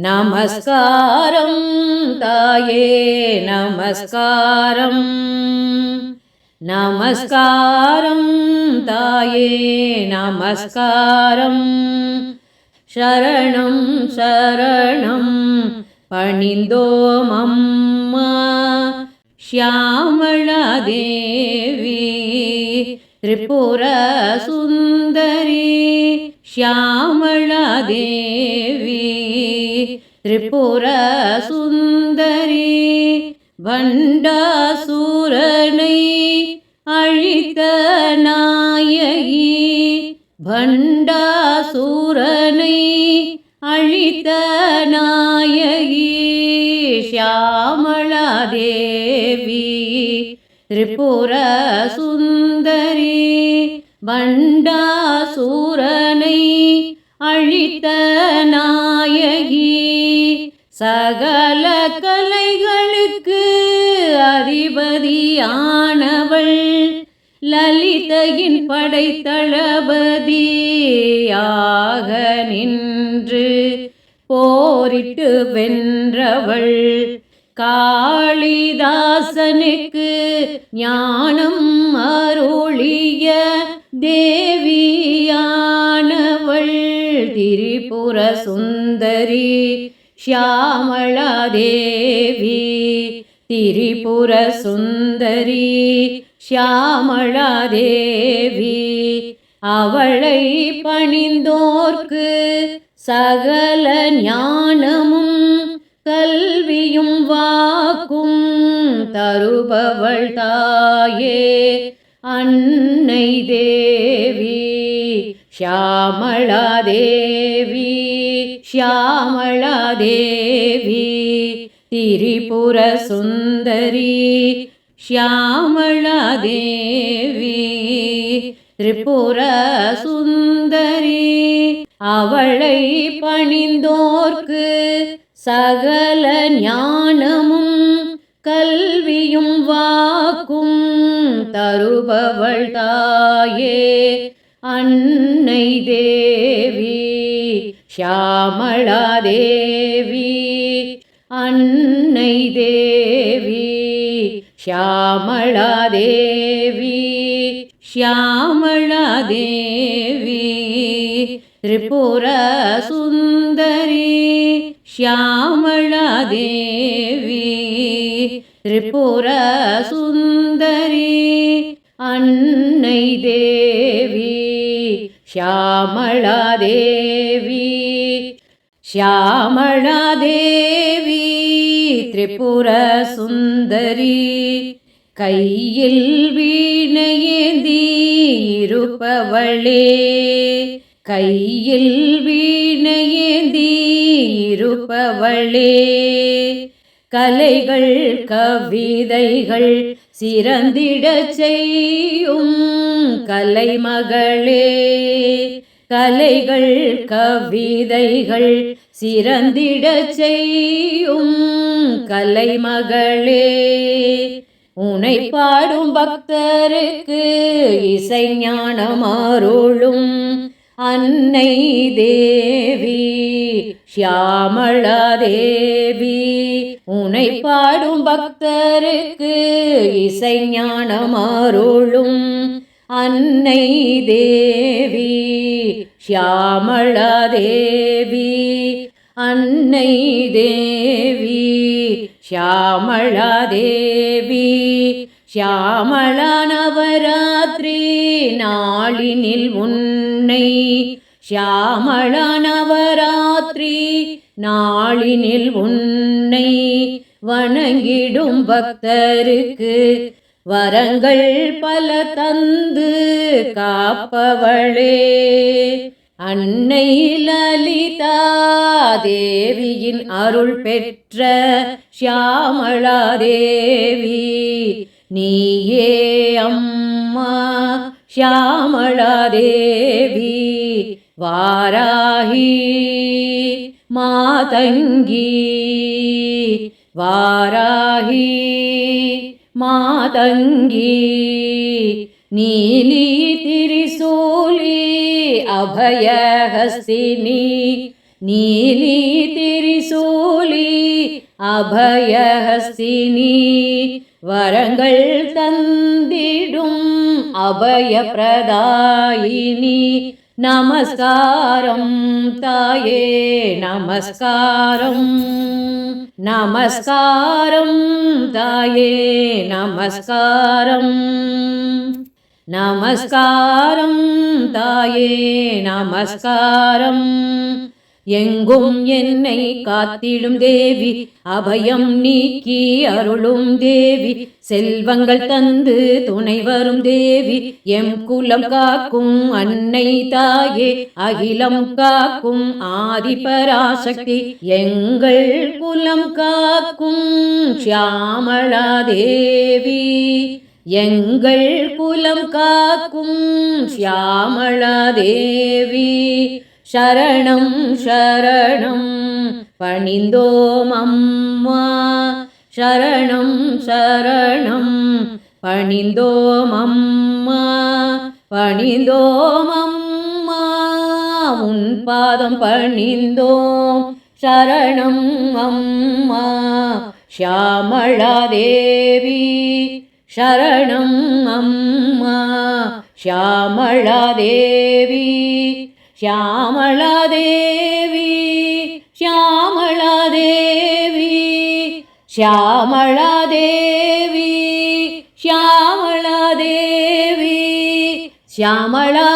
நமஸ்காரம் தாயே நமஸ்காரம். நமஸ்காரம் தாயே நமஸ்காரம். சரணம் சரணம் பணிந்தோம் அம்மா. ஷியாமளா தேவி திரிபுர சுந்தரி. ஷியாமளா தேவி திரிபுர சுந்தரி. பண்டாசூரனை அழித்த நாயகி. பண்டாசூரனை அழித்த நாயகி. ஷியாமளா தேவி திரிபுர சுந்தரி. பண்டாசூரனை அழித்த நாயகி. சகல கலைகளுக்கு அதிபதியானவள். லலிதையின் படைத்தளபதியாக நின்று போரிட்டு வென்றவள். காளிதாசனுக்கு ஞானம் அருளிய தேவியானவள். திரிபுர சுந்தரி ஷியாமளா தேவி. திரிபுர சுந்தரி ஷியாமளா தேவி. அவளை பணிந்தோர்க்கு சகல ஞானமும் கல்வியும் வாக்கும் தருபவள் தாயே அன்னை தேவி. ஷியாமளா தேவி ஷியாமளா தேவி. திரிபுர சுந்தரி ஷியாமளா தேவி. திரிபுர சுந்தரி அவளை பணிந்தோர்க்கு சகல ஞானமும் கல்வியும் வாக்கும் தருபவள் தாயே அன்னை தேவி. ஷியாமளா தேவி அன்னை தேவி. ஷியாமளா தேவி ஷியாமளா தேவி. திரிபுர சுந்தரி ஷியாமளா தேவி. திரிபுர சுந்தரி அன்னை தேவி. ஷியாமளா தேவி. ஷியாமளா தேவி திரிபுர சுந்தரி. கையில் வீணையேந்தி இருப்பவளே. கையில் வீணையேந்தி இருப்பவளே. கலைகள் கவிதைகள் சிறந்திடச் செய்யும் கலைமகளே. கலைகள் கவிதைகள் சிறந்திடச் செய்யும் கலைமகளே. உனை பாடும் பக்தருக்கு இசை ஞானம் அருளும் அன்னை தேவி. ஷியாமளா தேவி. உனை பாடும் பக்தருக்கு இசை ஞானம் அருளும் அன்னை தேவி. ஷியாமளா தேவி அன்னை தேவி. ஷியாமளா தேவி. ஷியாமளா நவராத்திரி நாளினில் உன்னை. ஷியாமளா நவராத்திரி நாளினில் உன்னை வணங்கிடும் பக்தருக்கு வரங்கள் பல தந்து காப்பவளே. அன்னை லலிதா தேவியின் அருள் பெற்ற ஷியாமளா தேவி. நீயே அம்மா ஷியாமளா தேவி. வாராகி மாதங்கி. வாராகி மாதங்கி. நீலி திரிசூலி அபயஹஸ்தினி. நீலி திரிசூலி அபயஹஸ்தினி வரங்கள் தந்திடும் அபயப்பிரதாயினி நமஸ்காரம் தாயே நமஸ்காரம் நமஸ்காரம் தாயே நமஸ்காரம் நமஸ்காரம் தாயே நமஸ்காரம் எங்கும் என்னை காத்திடும் தேவி அபயம் நீக்கி அருளும் தேவி செல்வங்கள் தந்து துணை வரும் தேவி எம் குலம் காக்கும் அன்னை தாயே அகிலம் காக்கும் ஆதிபராசக்தி எங்கள் குலம் காக்கும் ஷியாமளா தேவி எங்கள் குலம் காக்கும் ஷியாமளா தேவி சரணம் சரணம் பணிந்தோம் அம்மா சரணம் சரணம் பணிந்தோம் அம்மா பணிந்தோம் அம்மா உன் பாதம் பணிந்தோம் சரணம் அம்மா ஷியாமளா தேவி சரணம் அம்மா ஷியாமளா தேவி ஷியாமளா தேவி ஷியாமளா தேவி ஷியாமளா தேவி ஷியாமளா தேவி ஷியாமளா